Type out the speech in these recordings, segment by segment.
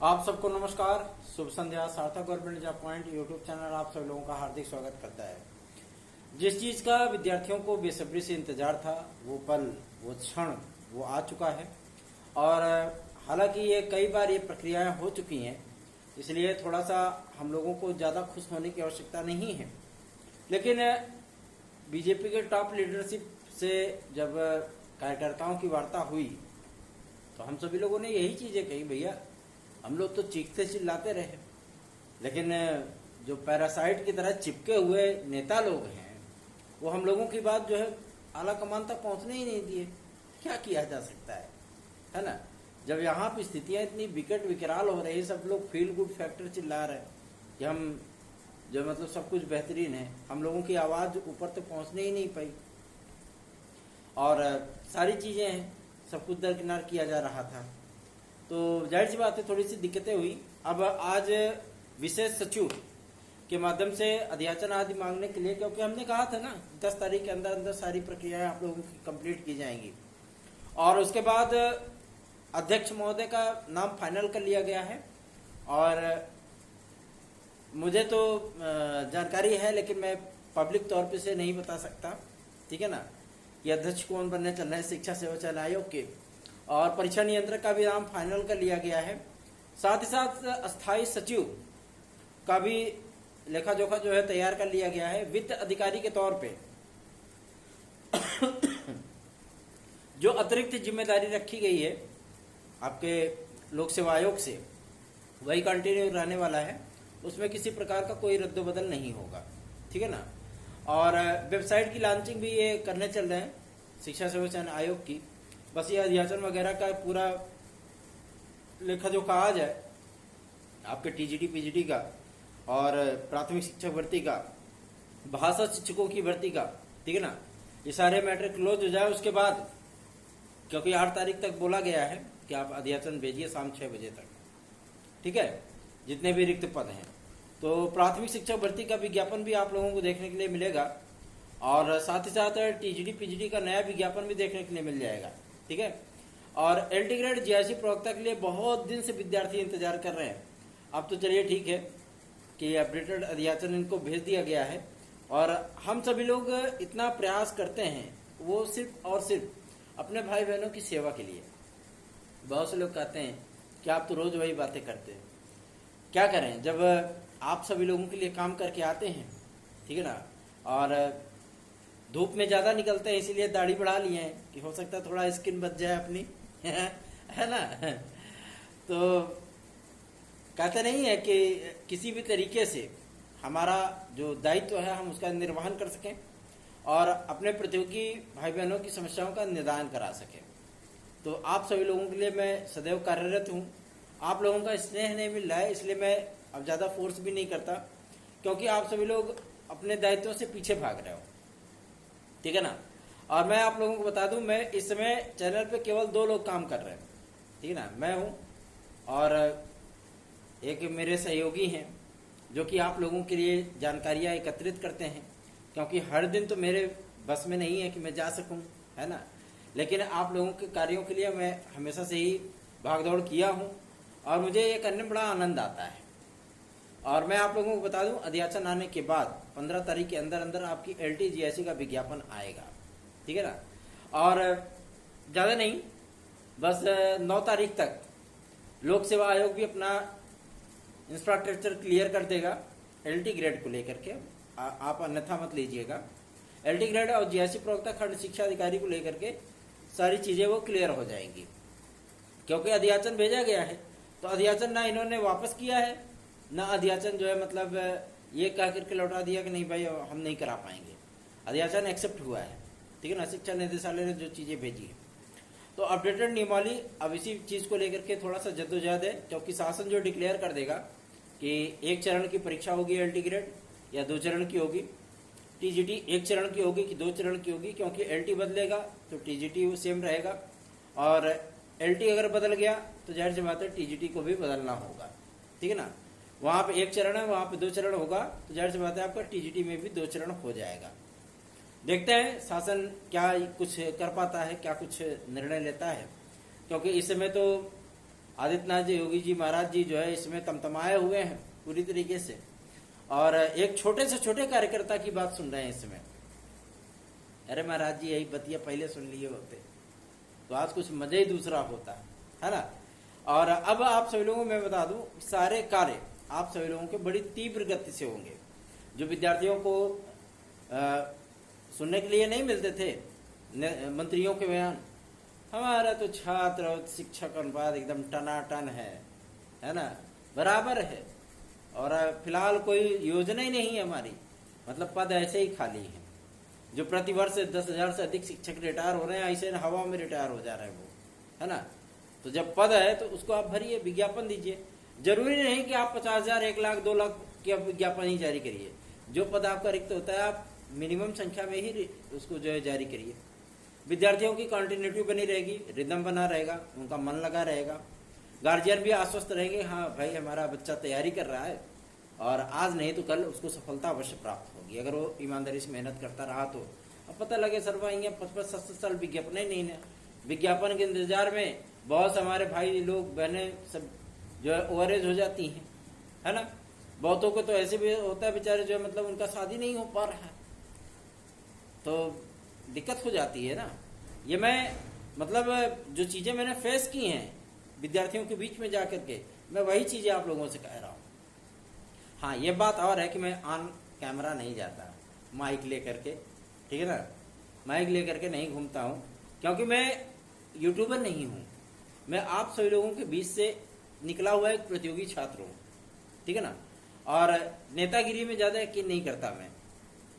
आप सबको नमस्कार, शुभ संध्या। सार्थक government job point YouTube channel आप सब लोगों का हार्दिक स्वागत करता है। जिस चीज का विद्यार्थियों को बेसब्री से इंतजार था, वो पल, वो क्षण, वो आ चुका है। और हालांकि ये कई बार ये प्रक्रियाएं हो चुकी हैं, इसलिए थोड़ा सा हम लोगों को ज्यादा खुश होने की आवश्यकता नहीं है। लेकिन बीजेपी के टॉप लीडरशिप से जब कार्यकर्ताओं की वार्ता हुई तो हम सभी लोगों ने यही चीजें कही, भैया हम लोग तो चीखते चिल्लाते रहे, लेकिन जो पैरासाइट की तरह चिपके हुए नेता लोग हैं वो हम लोगों की बात जो है आला कमान तक पहुंचने ही नहीं दिए। क्या किया जा सकता है ना। जब यहाँ पे स्थितियां इतनी विकट विकराल हो रही, सब लोग फील गुड फैक्टर चिल्ला रहे कि हम जो मतलब सब कुछ बेहतरीन है, हम लोगों की आवाज ऊपर तक पहुंचने ही नहीं पाई और सारी चीजें हैं, सब कुछ दरकिनार किया जा रहा था। तो जाहिर सी बात है थोड़ी सी दिक्कतें हुई। अब आज विशेष सचिव के माध्यम से अध्याचन आदि मांगने के लिए, क्योंकि हमने कहा था ना 10 तारीख के अंदर अंदर सारी प्रक्रियाएं आप लोगों की कंप्लीट की जाएंगी और उसके बाद अध्यक्ष महोदय का नाम फाइनल कर लिया गया है। और मुझे तो जानकारी है, लेकिन मैं पब्लिक तौर पे से नहीं बता सकता, ठीक है ना, कि अध्यक्ष कौन बनने चल रहे हैं शिक्षा सेवा चयन आयोग के। और परीक्षा नियंत्रक का भी नाम फाइनल कर लिया गया है। साथ ही साथ अस्थायी सचिव का भी लेखा जोखा जो है तैयार कर लिया गया है। वित्त अधिकारी के तौर पे जो अतिरिक्त जिम्मेदारी रखी गई है आपके लोक सेवा आयोग से, वही कंटिन्यू रहने वाला है, उसमें किसी प्रकार का कोई रद्दोबदल नहीं होगा, ठीक है ना। और वेबसाइट की लॉन्चिंग भी ये करने चल रहे हैं शिक्षा सेवा चयन आयोग की। बस ये अध्याचन वगैरह का पूरा लेखा जोखा आ जाए, आपके टीजीटी पीजीटी का और प्राथमिक शिक्षक भर्ती का, भाषा शिक्षकों की भर्ती का, ठीक है ना, ये सारे मैटर क्लोज हो जाए। उसके बाद क्योंकि 8 तारीख तक बोला गया है कि आप अध्याचन भेजिए शाम 6 बजे तक, ठीक है, जितने भी रिक्त पद हैं। तो प्राथमिक शिक्षक भर्ती का विज्ञापन भी आप लोगों को देखने के लिए मिलेगा और साथ ही साथ टीजीटी पीजीटी का नया विज्ञापन भी देखने के लिए मिल जाएगा, ठीक है। और एलटी ग्रेड जीआईसी प्रवक्ता के लिए बहुत दिन से विद्यार्थी इंतजार कर रहे हैं। अब तो चलिए ठीक है कि अपडेटेड अध्याचन इनको भेज दिया गया है और हम सभी लोग इतना प्रयास करते हैं वो सिर्फ और सिर्फ अपने भाई बहनों की सेवा के लिए। बहुत से लोग कहते हैं कि आप तो रोज वही बातें करते हैं, क्या करें, जब आप सभी लोगों के लिए काम करके आते हैं, ठीक है ना, और धूप में ज्यादा निकलते हैं इसीलिए दाढ़ी बढ़ा लिए हैं कि हो सकता है थोड़ा स्किन बच जाए अपनी है ना। तो कहते नहीं है कि किसी भी तरीके से हमारा जो दायित्व है हम उसका निर्वहन कर सकें और अपने प्रतियोगी भाई बहनों की समस्याओं का निदान करा सकें। तो आप सभी लोगों के लिए मैं सदैव कार्यरत हूँ। आप लोगों का स्नेह नहीं मिल रहा है, इसलिए मैं अब ज्यादा फोर्स भी नहीं करता, क्योंकि आप सभी लोग अपने दायित्वों से पीछे भाग रहे हो, ठीक है ना। और मैं आप लोगों को बता दूं, मैं इस समय चैनल पे केवल 2 लोग काम कर रहे हैं, ठीक है ना, मैं हूं और एक मेरे सहयोगी हैं जो कि आप लोगों के लिए जानकारियां एकत्रित करते हैं, क्योंकि हर दिन तो मेरे बस में नहीं है कि मैं जा सकूं, है ना। लेकिन आप लोगों के कार्यों के लिए मैं हमेशा से ही भागदौड़ किया हूं और मुझे ये करने में बड़ा आनंद आता है। और मैं आप लोगों को बता दूं, अध्याचन आने के बाद 15 तारीख के अंदर अंदर आपकी एलटी जीआईसी का विज्ञापन आएगा, ठीक है ना। और ज्यादा नहीं, बस 9 तारीख तक लोक सेवा आयोग भी अपना इंफ्रास्ट्रक्चर क्लियर कर देगा एलटी ग्रेड को लेकर के। आप अन्यथा मत लीजिएगा। एलटी ग्रेड और जीआईसी प्रवक्ता खंड शिक्षा अधिकारी को लेकर के सारी चीजें वो क्लियर हो जाएंगी, क्योंकि अध्याचन भेजा गया है। तो अध्याचन ना इन्होंने वापस किया है, ना अध्याचन जो है मतलब ये कह करके लौटा दिया कि नहीं भाई हम नहीं करा पाएंगे। अध्याचन एक्सेप्ट हुआ है, ठीक है ना, शिक्षा निदेशालय ने जो चीजें भेजी है। तो अपडेटेड नियमावली अब इसी चीज को लेकर के थोड़ा सा जद्दोजहद है, क्योंकि शासन जो डिक्लेयर कर देगा कि 1 चरण की परीक्षा होगी एलटी ग्रेड या 2 चरण की होगी, टीजीटी 1 चरण की होगी कि 2 चरण की होगी, क्योंकि एलटी बदलेगा तो टीजीटी सेम रहेगा और एलटी अगर बदल गया तो जाहिर सी बात है टीजीटी को भी बदलना होगा, ठीक है ना। वहां पे 1 चरण है, वहां पे 2 चरण होगा, तो जाहिर सी बात है आपका टीजीटी में भी 2 चरण हो जाएगा। देखते हैं शासन क्या कुछ कर पाता है, क्या कुछ निर्णय लेता है, क्योंकि इस समय तो आदित्यनाथ जी, योगी जी महाराज जी जो है इसमें तमतमाए हुए हैं पूरी तरीके से, और एक छोटे से छोटे कार्यकर्ता की बात सुन रहे हैं इसमें। अरे महाराज जी, यही बतिया पहले सुन लिए होते तो आज कुछ मजा ही दूसरा होता है ना। और अब आप सभी लोगों को मैं बता दूं, सारे कार्य आप सभी लोगों के बड़ी तीव्र गति से होंगे। जो विद्यार्थियों को सुनने के लिए नहीं मिलते थे मंत्रियों के बयान, हमारा तो छात्र और शिक्षक अनुपात एकदम टनाटन है ना, बराबर है। और फिलहाल कोई योजना ही नहीं है हमारी, मतलब पद ऐसे ही खाली है। जो प्रतिवर्ष 10,000 से अधिक शिक्षक रिटायर हो रहे हैं, ऐसे हवा में रिटायर हो जा रहे हैं वो, है ना। तो जब पद है तो उसको आप भरिए, विज्ञापन दीजिए। जरूरी नहीं कि आप 50,000, 1 लाख, 2 लाख के विज्ञापन ही जारी करिए। जो पद आपका रिक्त होता है आप मिनिमम संख्या में ही उसको जो है जारी करिए। विद्यार्थियों की कंटिन्यूटी बनी रहेगी, रिदम बना रहेगा, उनका मन लगा रहेगा। गार्जियन भी आश्वस्त रहेंगे, हाँ भाई हमारा बच्चा तैयारी कर रहा है और आज नहीं तो कल उसको सफलता अवश्य प्राप्त होगी अगर वो ईमानदारी से मेहनत करता रहा तो। अब पता लगे सर भाई 55-60 साल विज्ञापन ही नहीं है, विज्ञापन के इंतजार में बहुत हमारे भाई लोग बहने सब जो है ओवरेज हो जाती हैं, है ना। बहुतों को तो ऐसे भी होता है बेचारे जो मतलब उनका शादी नहीं हो पा रहा है, तो दिक्कत हो जाती है ना। ये मैं मतलब जो चीजें मैंने फेस की हैं विद्यार्थियों के बीच में जाकर के, मैं वही चीजें आप लोगों से कह रहा हूं। हाँ, ये बात और है कि मैं ऑन कैमरा नहीं जाता माइक लेकर के, ठीक है ना, माइक लेकर के नहीं घूमता हूं, क्योंकि मैं यूट्यूबर नहीं हूं। मैं आप सभी लोगों के बीच से निकला हुआ एक प्रतियोगी छात्र हूं, ठीक है ना। और नेतागिरी में ज्यादा यकीन नहीं करता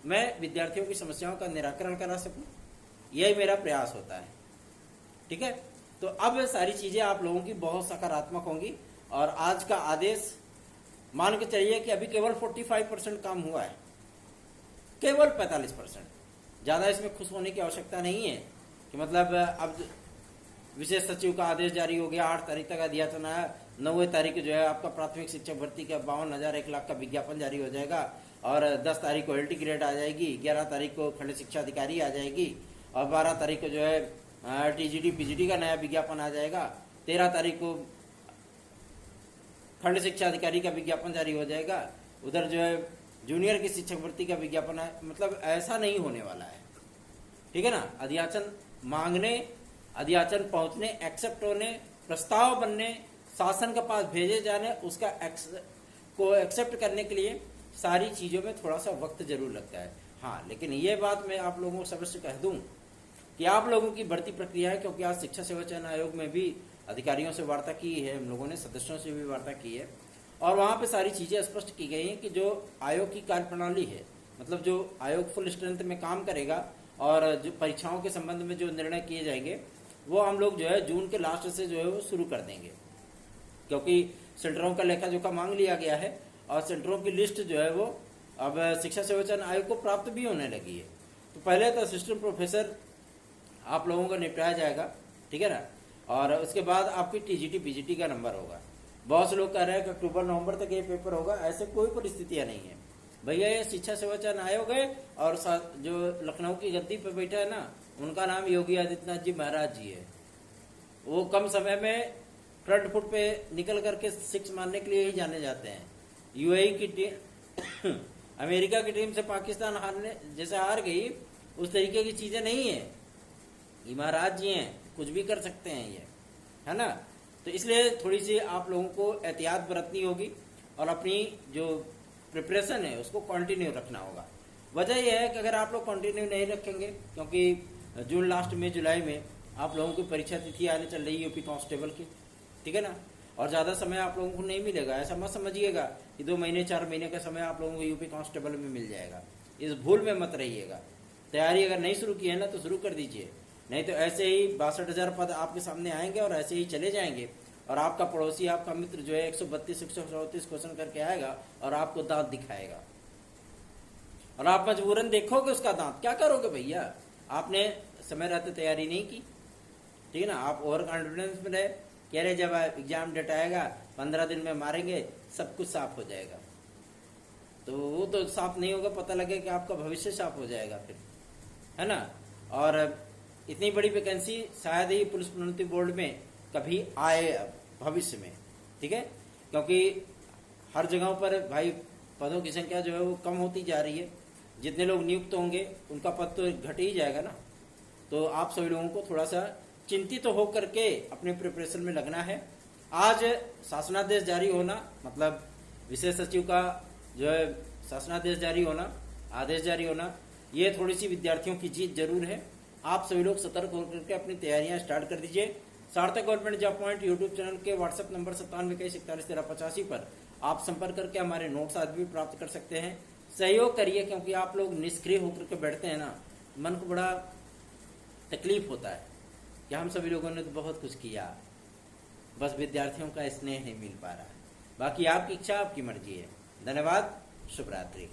मैं विद्यार्थियों की समस्याओं का निराकरण करा सकूं, यही मेरा प्रयास होता है, ठीक है। तो अब सारी चीजें आप लोगों की बहुत सकारात्मक होंगी। और आज का आदेश मान के चलिए कि अभी केवल 45% काम हुआ है, केवल 45%। ज्यादा इसमें खुश होने की आवश्यकता नहीं है कि मतलब अब विशेष सचिव का आदेश जारी हो गया, 8 तारीख तक अध्याचन आया, 9 तारीख जो है आपका प्राथमिक शिक्षक भर्ती का 52,000 1 लाख का विज्ञापन जारी हो जाएगा, और 10 तारीख को एलटी ग्रेड आ जाएगी, 11 तारीख को खंड शिक्षा अधिकारी आ जाएगी, और 12 तारीख को जो है टीजीटी पीजीटी का नया विज्ञापन आ जाएगा, 13 तारीख को खंड शिक्षा अधिकारी का विज्ञापन जारी हो जाएगा, उधर जो है जूनियर की शिक्षक भर्ती का विज्ञापन है। मतलब ऐसा नहीं होने वाला है, ठीक है ना। अध्याचन मांगने, अध्याचन पहुंचने, एक्सेप्ट होने, प्रस्ताव बनने, शासन के पास भेजे जाने, उसका को एक्सेप्ट करने के लिए सारी चीजों में थोड़ा सा वक्त जरूर लगता है। हाँ, लेकिन ये बात मैं आप लोगों को सबसे कह दूं कि आप लोगों की भर्ती प्रक्रिया है, क्योंकि आज शिक्षा सेवा चयन आयोग में भी अधिकारियों से वार्ता की है हम लोगों ने, सदस्यों से भी वार्ता की है, और वहां पे सारी चीजें स्पष्ट की गई हैं कि जो आयोग की कार्यप्रणाली है, मतलब जो आयोग फुल स्ट्रेंथ में काम करेगा और जो परीक्षाओं के संबंध में जो निर्णय किए जाएंगे वो हम लोग जो है जून के लास्ट से जो है वो शुरू कर देंगे, क्योंकि सेंटरों का लेखा जोखा मांग लिया गया है और सेंटरों की लिस्ट जो है वो अब शिक्षा सेवा चयन आयोग को प्राप्त भी होने लगी है। तो पहले तो असिस्टेंट प्रोफेसर आप लोगों का निपटाया जाएगा, ठीक है ना, और उसके बाद आपकी टीजीटी पीजीटी का नंबर होगा। बहुत से लोग कह रहे हैं कि अक्टूबर नवंबर तक ये पेपर होगा, ऐसे कोई परिस्थितियां नहीं है भैया। ये शिक्षा सेवा चयन आयोग है और जो लखनऊ की गद्दी पे बैठा है ना, उनका नाम योगी आदित्यनाथ जी महाराज जी है। वो कम समय में फ्रंट फुट पे निकल करके सिक्स मारने के लिए ही जाने जाते हैं। यूएई की टीम अमेरिका की टीम से पाकिस्तान हारने जैसे हार गई, उस तरीके की चीजें नहीं है। ये महाराज जी हैं, कुछ भी कर सकते हैं ये, है ना। तो इसलिए थोड़ी सी आप लोगों को एहतियात बरतनी होगी और अपनी जो प्रिपरेशन है उसको कंटिन्यू रखना होगा। वजह यह है कि अगर आप लोग कंटिन्यू नहीं रखेंगे, क्योंकि जून लास्ट में जुलाई में आप लोगों की परीक्षा तिथि आने चल रही है यूपी कांस्टेबल की, ठीक है ना, और ज्यादा समय आप लोगों को नहीं मिलेगा। ऐसा मत समझिएगा कि 2 महीने 4 महीने का समय आप लोगों को यूपी कांस्टेबल में मिल जाएगा, इस भूल में मत रहिएगा। तैयारी अगर नहीं शुरू की है ना तो शुरू कर दीजिए, नहीं तो ऐसे ही 62,000 पद आपके सामने आएंगे और ऐसे ही चले जाएंगे, और आपका पड़ोसी, आपका मित्र जो है 132 134 क्वेश्चन करके आएगा और आपको दांत दिखाएगा, और आप मजबूरन देखोगे उसका दांत। क्या करोगे भैया, आपने समय रहते तैयारी नहीं की, ठीक है ना। आप ओवर कॉन्फिडेंस में रहे, कह रहे जब एग्जाम डेट आएगा 15 दिन में मारेंगे सब कुछ साफ हो जाएगा, तो वो तो साफ नहीं होगा, पता लगे कि आपका भविष्य साफ हो जाएगा फिर, है ना। और इतनी बड़ी वैकेंसी शायद ही पुलिस प्रोन्नति बोर्ड में कभी आए अब, भविष्य में, ठीक है। क्योंकि हर जगहों पर भाई पदों की संख्या जो है वो कम होती जा रही है, जितने लोग नियुक्त होंगे उनका पद तो घट ही जाएगा ना। तो आप सभी लोगों को थोड़ा सा चिंतित तो हो करके अपने प्रिपरेशन में लगना है। आज शासनादेश जारी होना, मतलब विशेष सचिव का जो है शासनादेश जारी होना, आदेश जारी होना, ये थोड़ी सी विद्यार्थियों की जीत जरूर है। आप सभी लोग सतर्क होकर के अपनी तैयारियां स्टार्ट कर दीजिए। सार्थक government job point YouTube channel के व्हाट्सएप नंबर 9721411385 पर आप संपर्क करके हमारे नोट्स आदि भी प्राप्त कर सकते हैं। सहयोग करिए, क्योंकि आप लोग निष्क्रिय होकर के बैठते हैं ना, मन को बड़ा तकलीफ होता है कि हम सभी लोगों ने तो बहुत कुछ किया, बस विद्यार्थियों का स्नेह नहीं मिल पा रहा है। बाकी आपकी इच्छा, आपकी मर्जी है। धन्यवाद, शुभ रात्रि।